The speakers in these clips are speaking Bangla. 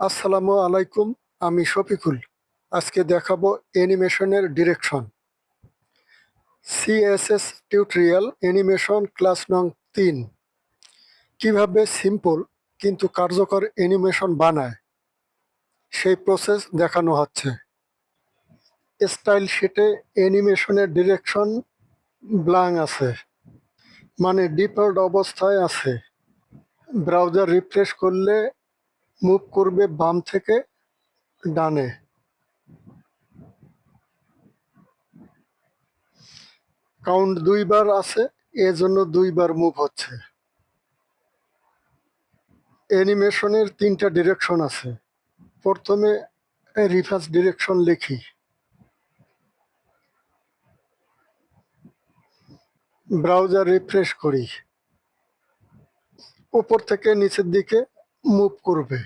আসসালামু আলাইকুম। আমি শফিকুল। আজকে দেখাবো অ্যানিমেশনের direction. CSS tutorial animation class নং ৩। কিভাবে সিম্পল কিন্তু কার্যকর অ্যানিমেশন বানায় সেই প্রসেস দেখানো হচ্ছে। স্টাইল শিটে অ্যানিমেশনের ডিরেকশন ব্ল্যাঙ্ক আছে, মানে ডিফল্ট অবস্থায় আছে। ব্রাউজার রিফ্রেশ করলে মুভ করবে বাম থেকে ডানে। কাউন্ট ২ বার আছে, এজন্য ২ বার মুভ হচ্ছে। অ্যানিমেশনের ৩টা ডিরেকশন আছে। প্রথমে রিভার্স ডিরেকশন লিখি। ব্রাউজার রিফ্রেশ করি। উপর থেকে নিচের দিকে মুভ করবে,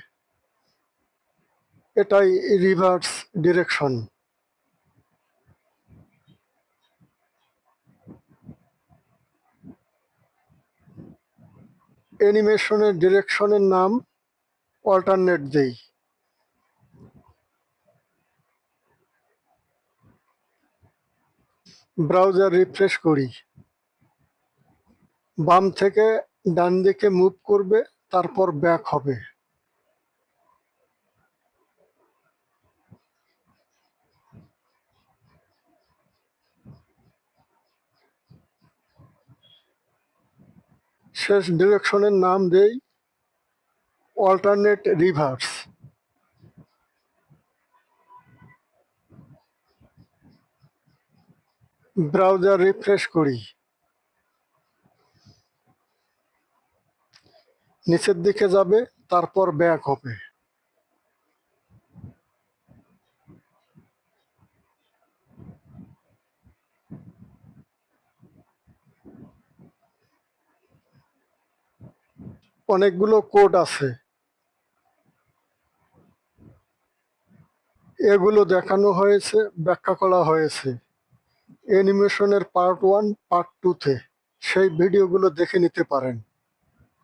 এটাই রিভার্স ডিরেকশন। অ্যানিমেশনের ডিরেকশনের নাম অল্টারনেট দেই। ব্রাউজার রিফ্রেশ করি। বাম থেকে ডান দিকে মুভ করবে, তারপর ব্যাক হবে। শেষ ডিরেকশনের নাম দেই অল্টারনেট রিভার্স। ব্রাউজার রিফ্রেশ করি। নিচের দিকে যাবে, তারপর ব্যাক হবে। অনেকগুলো কোড আছে, এগুলো দেখানো হয়েছে, ব্যাখ্যা করা হয়েছে অ্যানিমেশনের পার্ট 1, পার্ট 2-তে। সেই ভিডিওগুলো দেখে নিতে পারেন।